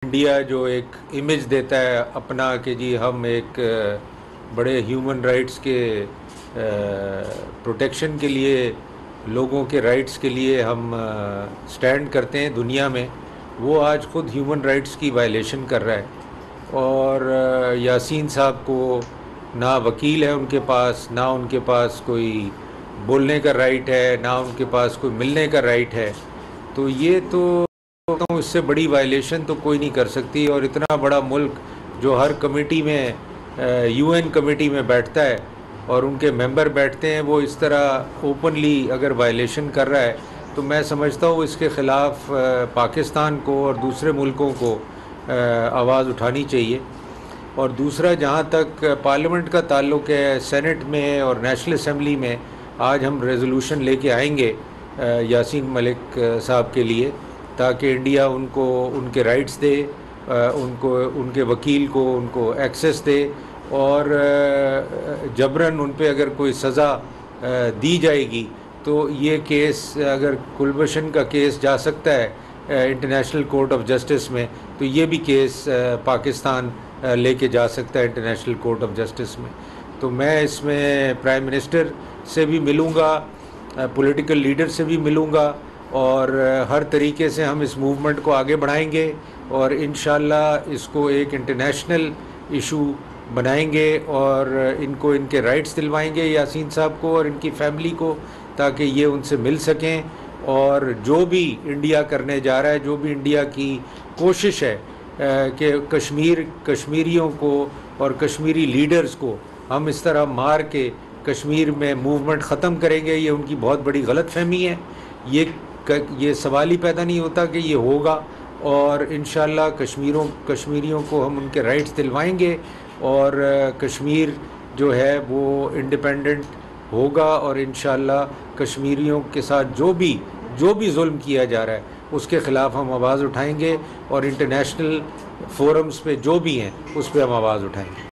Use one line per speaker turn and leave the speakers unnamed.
India जो एक image देता है अपना कि जी हम एक बड़े ह्यूमन राइट्स के प्रोटेक्शन के लिए, लोगों के राइट्स के लिए हम स्टैंड करते हैं दुनिया में, वो आज ख़ुद ह्यूमन राइट्स की वायलेशन कर रहा है। और यासीन साहब को ना वकील है उनके पास, ना उनके पास कोई बोलने का राइट है, ना उनके पास कोई मिलने का राइट है। तो ये तो इससे बड़ी वायलेशन तो कोई नहीं कर सकती। और इतना बड़ा मुल्क जो हर कमेटी में, यूएन कमेटी में बैठता है और उनके मेंबर बैठते हैं, वो इस तरह ओपनली अगर वायलेशन कर रहा है तो मैं समझता हूँ इसके ख़िलाफ़ पाकिस्तान को और दूसरे मुल्कों को आवाज़ उठानी चाहिए। और दूसरा, जहाँ तक पार्लियामेंट का ताल्लुक़ है, सेनेट में और नेशनल असम्बली में आज हम रेजोल्यूशन लेके आएंगे यासीन मलिक साहब के लिए, ताकि इंडिया उनको उनके राइट्स दे, उनको उनके वकील को उनको एक्सेस दे, और जबरन उन पे अगर कोई सज़ा दी जाएगी तो ये केस, अगर कुलभूषण का केस जा सकता है इंटरनेशनल कोर्ट ऑफ जस्टिस में, तो ये भी केस पाकिस्तान लेके जा सकता है इंटरनेशनल कोर्ट ऑफ जस्टिस में। तो मैं इसमें प्राइम मिनिस्टर से भी मिलूँगा, पॉलिटिकल लीडर से भी मिलूँगा, और हर तरीके से हम इस मूवमेंट को आगे बढ़ाएंगे और इंशाल्लाह इसको एक इंटरनेशनल इशू बनाएंगे और इनको इनके राइट्स दिलवाएंगे यासीन साहब को और इनकी फैमिली को, ताकि ये उनसे मिल सकें। और जो भी इंडिया करने जा रहा है, जो भी इंडिया की कोशिश है कि कश्मीरियों को और कश्मीरी लीडर्स को हम इस तरह मार के कश्मीर में मूवमेंट ख़त्म करेंगे, ये उनकी बहुत बड़ी गलतफहमी है। ये सवाल ही पैदा नहीं होता कि ये होगा। और इंशाल्लाह कश्मीरियों को हम उनके राइट्स दिलवाएंगे और कश्मीर जो है वो इंडिपेंडेंट होगा। और इंशाल्लाह कश्मीरियों के साथ जो भी जुल्म किया जा रहा है उसके ख़िलाफ़ हम आवाज़ उठाएंगे और इंटरनेशनल फोरम्स पे जो भी हैं उस पर हम आवाज़ उठाएंगे।